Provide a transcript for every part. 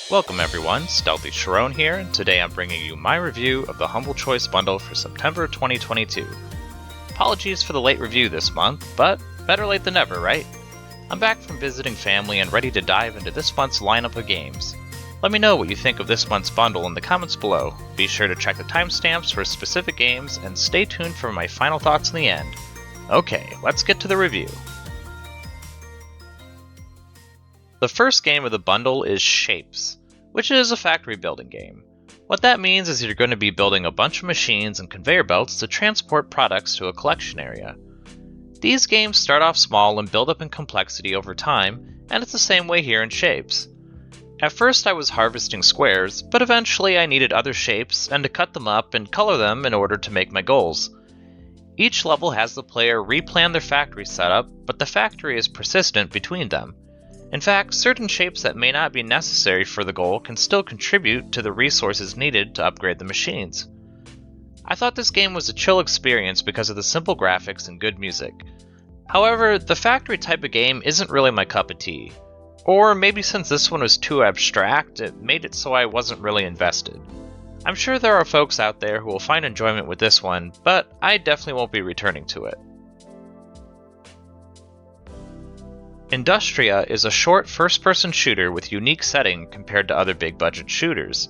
Welcome everyone, StealthyShiroean here, and today I'm bringing you my review of the Humble Choice bundle for September 2022. Apologies for the late review this month, but better late than never, right? I'm back from visiting family and ready to dive into this month's lineup of games. Let me know what you think of this month's bundle in the comments below. Be sure to check the timestamps for specific games, and stay tuned for my final thoughts in the end. Okay, let's get to the review. The first game of the bundle is Shapez, which is a factory building game. What that means is you're going to be building a bunch of machines and conveyor belts to transport products to a collection area. These games start off small and build up in complexity over time, and it's the same way here in Shapez. At first I was harvesting squares, but eventually I needed other shapes and to cut them up and color them in order to make my goals. Each level has the player replan their factory setup, but the factory is persistent between them. In fact, certain shapes that may not be necessary for the goal can still contribute to the resources needed to upgrade the machines. I thought this game was a chill experience because of the simple graphics and good music. However, the factory type of game isn't really my cup of tea. Or maybe since this one was too abstract, it made it so I wasn't really invested. I'm sure there are folks out there who will find enjoyment with this one, but I definitely won't be returning to it. Industria is a short first-person shooter with unique setting compared to other big-budget shooters.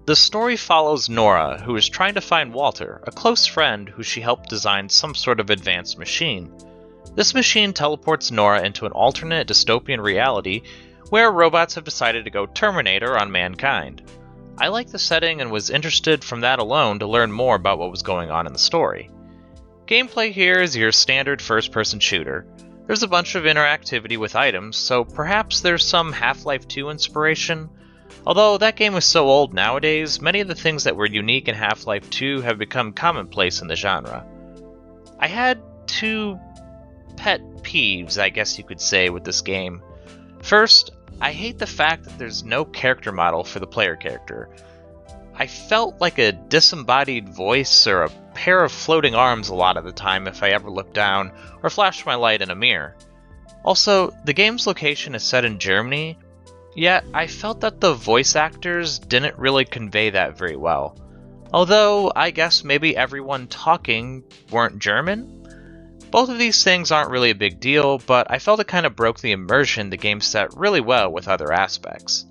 The story follows Nora, who is trying to find Walter, a close friend who she helped design some sort of advanced machine. This machine teleports Nora into an alternate dystopian reality where robots have decided to go Terminator on mankind. I liked the setting and was interested from that alone to learn more about what was going on in the story. Gameplay here is your standard first-person shooter. There's a bunch of interactivity with items, so perhaps there's some Half-Life 2 inspiration. Although that game is so old nowadays, many of the things that were unique in Half-Life 2 have become commonplace in the genre. I had two pet peeves, I guess you could say, with this game. First, I hate the fact that there's no character model for the player character. I felt like a disembodied voice or a pair of floating arms a lot of the time if I ever looked down or flashed my light in a mirror. Also, the game's location is set in Germany, yet I felt that the voice actors didn't really convey that very well. Although, I guess maybe everyone talking weren't German? Both of these things aren't really a big deal, but I felt it kind of broke the immersion the game set really well with other aspects.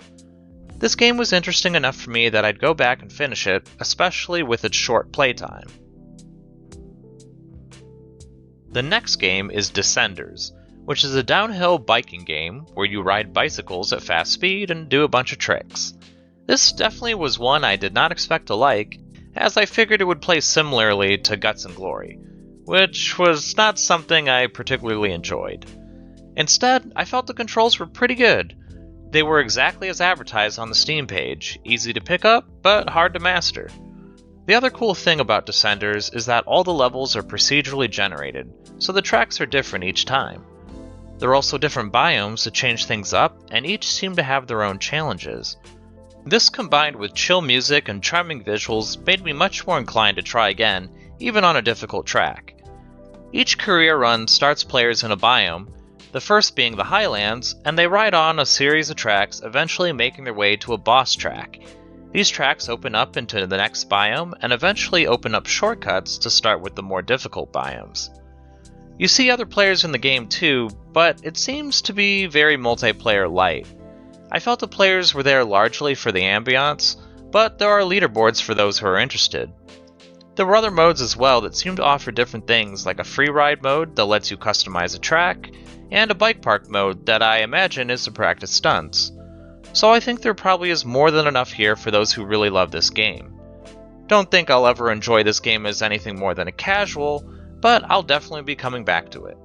This game was interesting enough for me that I'd go back and finish it, especially with its short playtime. The next game is Descenders, which is a downhill biking game where you ride bicycles at fast speed and do a bunch of tricks. This definitely was one I did not expect to like, as I figured it would play similarly to Guts and Glory, which was not something I particularly enjoyed. Instead, I felt the controls were pretty good. They were exactly as advertised on the Steam page, easy to pick up, but hard to master. The other cool thing about Descenders is that all the levels are procedurally generated, so the tracks are different each time. There are also different biomes to change things up, and each seem to have their own challenges. This combined with chill music and charming visuals made me much more inclined to try again, even on a difficult track. Each career run starts players in a biome, the first being the Highlands, and they ride on a series of tracks, eventually making their way to a boss track. These tracks open up into the next biome, and eventually open up shortcuts to start with the more difficult biomes. You see other players in the game too, but it seems to be very multiplayer light. I felt the players were there largely for the ambiance, but there are leaderboards for those who are interested. There were other modes as well that seem to offer different things, like a free ride mode that lets you customize a track, and a bike park mode that I imagine is to practice stunts. So I think there probably is more than enough here for those who really love this game. Don't think I'll ever enjoy this game as anything more than a casual, but I'll definitely be coming back to it.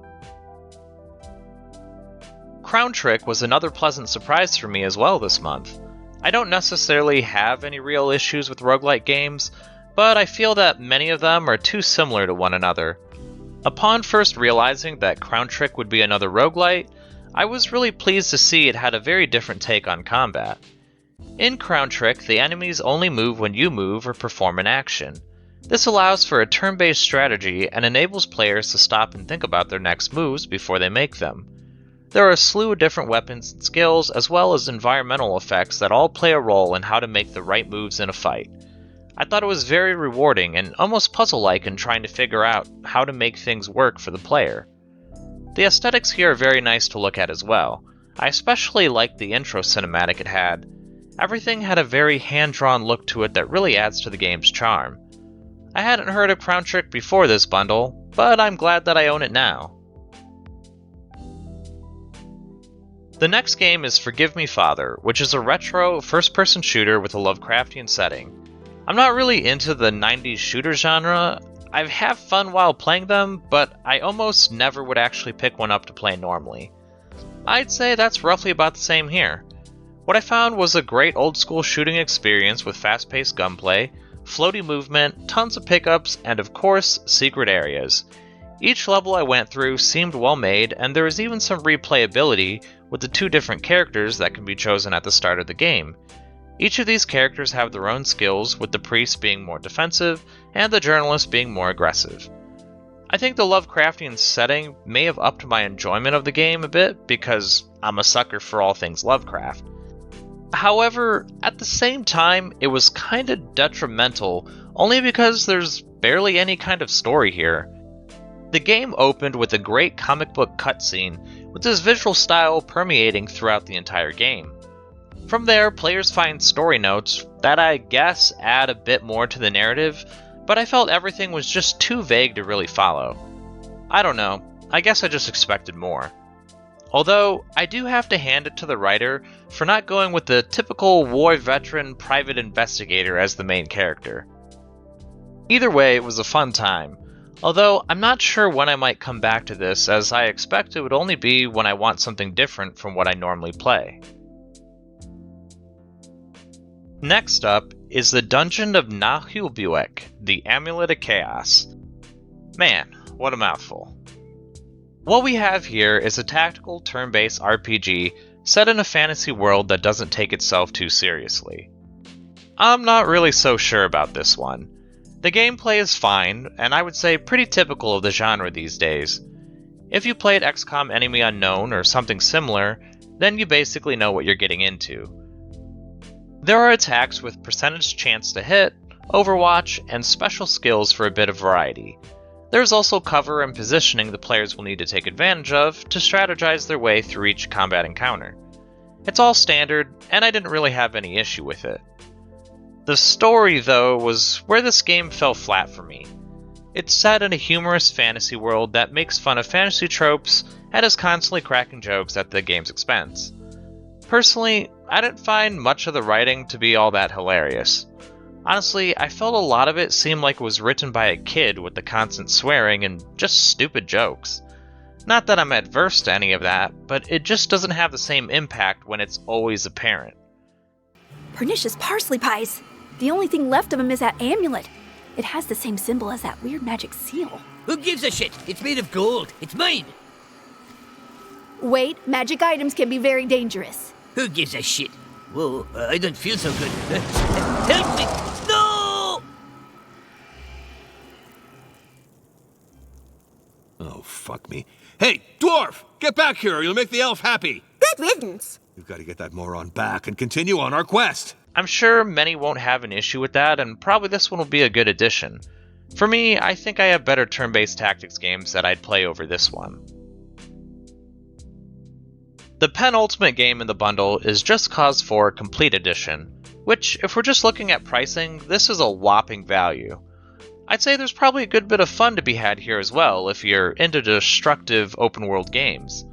Crown Trick was another pleasant surprise for me as well this month. I don't necessarily have any real issues with roguelike games, but I feel that many of them are too similar to one another. Upon first realizing that Crown Trick would be another roguelite, I was really pleased to see it had a very different take on combat. In Crown Trick, the enemies only move when you move or perform an action. This allows for a turn-based strategy and enables players to stop and think about their next moves before they make them. There are a slew of different weapons and skills, as well as environmental effects that all play a role in how to make the right moves in a fight. I thought it was very rewarding and almost puzzle-like in trying to figure out how to make things work for the player. The aesthetics here are very nice to look at as well. I especially liked the intro cinematic it had. Everything had a very hand-drawn look to it that really adds to the game's charm. I hadn't heard of Crown Trick before this bundle, but I'm glad that I own it now. The next game is Forgive Me Father, which is a retro first-person shooter with a Lovecraftian setting. I'm not really into the 90s shooter genre. I have fun while playing them, but I almost never would actually pick one up to play normally. I'd say that's roughly about the same here. What I found was a great old-school shooting experience with fast-paced gunplay, floaty movement, tons of pickups, and of course, secret areas. Each level I went through seemed well made, and there was even some replayability with the 2 different characters that can be chosen at the start of the game. Each of these characters have their own skills, with the priest being more defensive and the journalist being more aggressive. I think the Lovecraftian setting may have upped my enjoyment of the game a bit because I'm a sucker for all things Lovecraft. However, at the same time, it was kinda detrimental only because there's barely any kind of story here. The game opened with a great comic book cutscene with this visual style permeating throughout the entire game. From there, players find story notes that I guess add a bit more to the narrative, but I felt everything was just too vague to really follow. I don't know, I guess I just expected more. Although, I do have to hand it to the writer for not going with the typical war veteran private investigator as the main character. Either way, it was a fun time, although I'm not sure when I might come back to this, as I expect it would only be when I want something different from what I normally play. Next up is the Dungeon of Naheulbeuk, the Amulet of Chaos. Man, what a mouthful. What we have here is a tactical turn-based RPG set in a fantasy world that doesn't take itself too seriously. I'm not really so sure about this one. The gameplay is fine, and I would say pretty typical of the genre these days. If you played XCOM Enemy Unknown or something similar, then you basically know what you're getting into. There are attacks with percentage chance to hit, overwatch, and special skills for a bit of variety. There's also cover and positioning the players will need to take advantage of to strategize their way through each combat encounter. It's all standard, and I didn't really have any issue with it. The story, though, was where this game fell flat for me. It's set in a humorous fantasy world that makes fun of fantasy tropes and is constantly cracking jokes at the game's expense. Personally, I didn't find much of the writing to be all that hilarious. Honestly, I felt a lot of it seemed like it was written by a kid with the constant swearing and just stupid jokes. Not that I'm adverse to any of that, but it just doesn't have the same impact when it's always apparent. Pernicious parsley pies! The only thing left of them is that amulet. It has the same symbol as that weird magic seal. Who gives a shit? It's made of gold. It's mine. Wait, magic items can be very dangerous. Who gives a shit? Whoa, I don't feel so good. Help me! No! Oh, fuck me. Hey, dwarf! Get back here or you'll make the elf happy! Good riddance. We've got to get that moron back and continue on our quest. I'm sure many won't have an issue with that, and probably this one will be a good addition. For me, I think I have better turn-based tactics games that I'd play over this one. The penultimate game in the bundle is Just Cause 4 Complete Edition, which, if we're just looking at pricing, this is a whopping value. I'd say there's probably a good bit of fun to be had here as well if you're into destructive open-world games.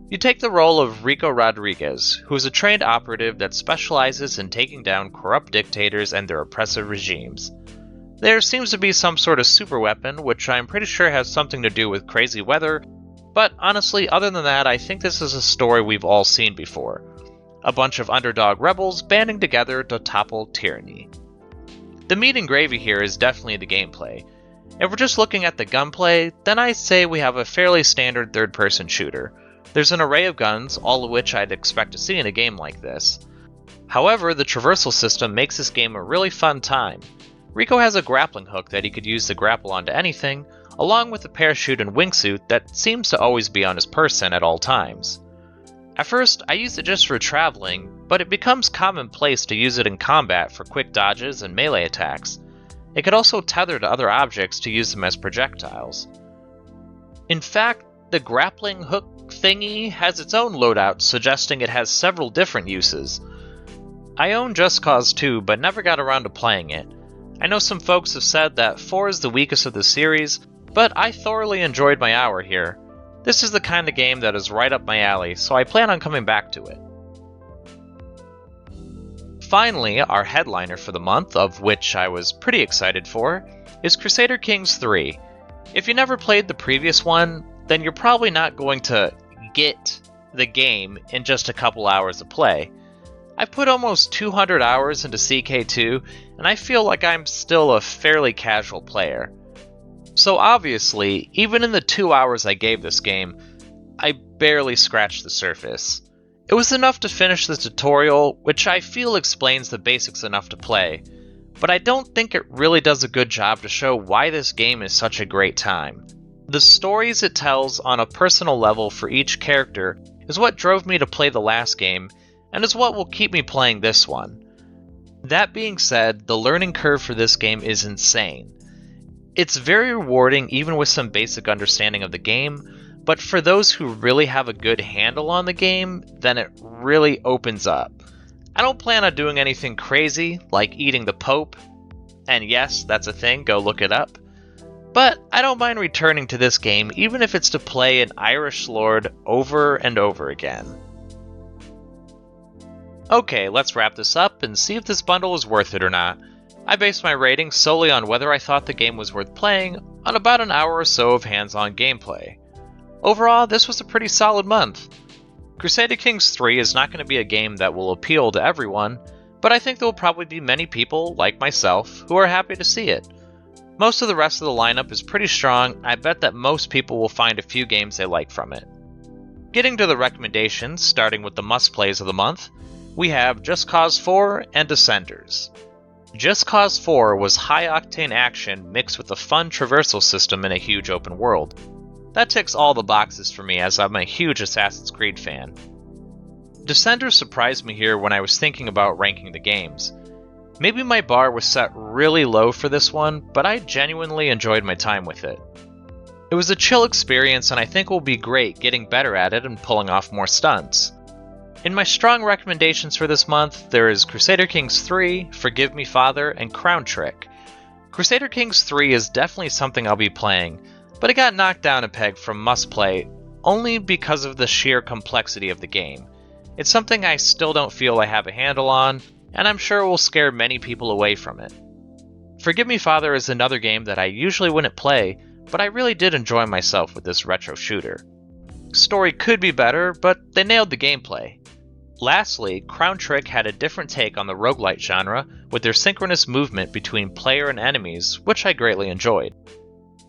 You take the role of Rico Rodriguez, who is a trained operative that specializes in taking down corrupt dictators and their oppressive regimes. There seems to be some sort of super weapon, which I'm pretty sure has something to do with crazy weather, but honestly, other than that, I think this is a story we've all seen before. A bunch of underdog rebels banding together to topple tyranny. The meat and gravy here is definitely the gameplay. If we're just looking at the gunplay, then I'd say we have a fairly standard third-person shooter. There's an array of guns, all of which I'd expect to see in a game like this. However, the traversal system makes this game a really fun time. Rico has a grappling hook that he could use to grapple onto anything, along with a parachute and wingsuit that seems to always be on his person at all times. At first, I used it just for traveling, but it becomes commonplace to use it in combat for quick dodges and melee attacks. It could also tether to other objects to use them as projectiles. In fact, the grappling hook thingy has its own loadout, suggesting it has several different uses. I own Just Cause 2, but never got around to playing it. I know some folks have said that 4 is the weakest of the series, but I thoroughly enjoyed my hour here. This is the kind of game that is right up my alley, so I plan on coming back to it. Finally, our headliner for the month, of which I was pretty excited for, is Crusader Kings 3. If you never played the previous one, then you're probably not going to get the game in just a couple hours of play. I've put almost 200 hours into CK2, and I feel like I'm still a fairly casual player. So obviously, even in the 2 hours I gave this game, I barely scratched the surface. It was enough to finish the tutorial, which I feel explains the basics enough to play, but I don't think it really does a good job to show why this game is such a great time. The stories it tells on a personal level for each character is what drove me to play the last game, and is what will keep me playing this one. That being said, the learning curve for this game is insane. It's very rewarding even with some basic understanding of the game, but for those who really have a good handle on the game, then it really opens up. I don't plan on doing anything crazy, like eating the Pope, and yes, that's a thing, go look it up. But I don't mind returning to this game even if it's to play an Irish Lord over and over again. Okay, let's wrap this up and see if this bundle is worth it or not. I based my rating solely on whether I thought the game was worth playing on about an hour or so of hands-on gameplay. Overall, this was a pretty solid month. Crusader Kings 3 is not going to be a game that will appeal to everyone, but I think there will probably be many people, like myself, who are happy to see it. Most of the rest of the lineup is pretty strong. I bet that most people will find a few games they like from it. Getting to the recommendations, starting with the must-plays of the month, we have Just Cause 4 and Descenders. Just Cause 4 was high-octane action mixed with a fun traversal system in a huge open world. That ticks all the boxes for me as I'm a huge Assassin's Creed fan. Descenders surprised me here when I was thinking about ranking the games. Maybe my bar was set really low for this one, but I genuinely enjoyed my time with it. It was a chill experience and I think it will be great getting better at it and pulling off more stunts. In my strong recommendations for this month, there is Crusader Kings 3, Forgive Me Father, and Crown Trick. Crusader Kings 3 is definitely something I'll be playing, but it got knocked down a peg from must play only because of the sheer complexity of the game. It's something I still don't feel I have a handle on, and I'm sure will scare many people away from it. Forgive Me Father is another game that I usually wouldn't play, but I really did enjoy myself with this retro shooter. Story could be better, but they nailed the gameplay. Lastly, Crown Trick had a different take on the roguelite genre with their synchronous movement between player and enemies, which I greatly enjoyed.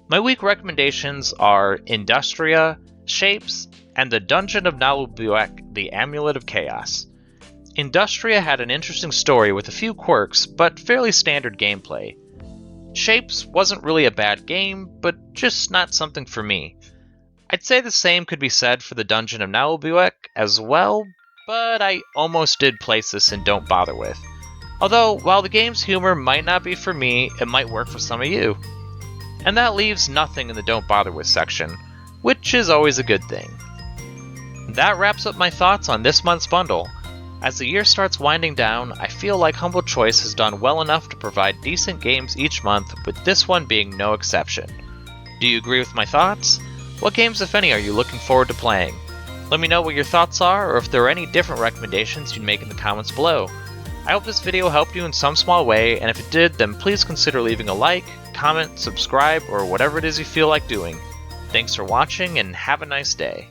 My week recommendations are Industria, Shapez, and the Dungeon of Naheulbeuk, the Amulet of Chaos. Industria had an interesting story with a few quirks, but fairly standard gameplay. Shapez wasn't really a bad game, but just not something for me. I'd say the same could be said for the Dungeon of Naheulbeuk as well, but I almost did place this in Don't Bother With. Although, while the game's humor might not be for me, it might work for some of you. And that leaves nothing in the Don't Bother With section, which is always a good thing. That wraps up my thoughts on this month's bundle. As the year starts winding down, I feel like Humble Choice has done well enough to provide decent games each month, with this one being no exception. Do you agree with my thoughts? What games, if any, are you looking forward to playing? Let me know what your thoughts are, or if there are any different recommendations you'd make in the comments below. I hope this video helped you in some small way, and if it did, then please consider leaving a like, comment, subscribe, or whatever it is you feel like doing. Thanks for watching, and have a nice day.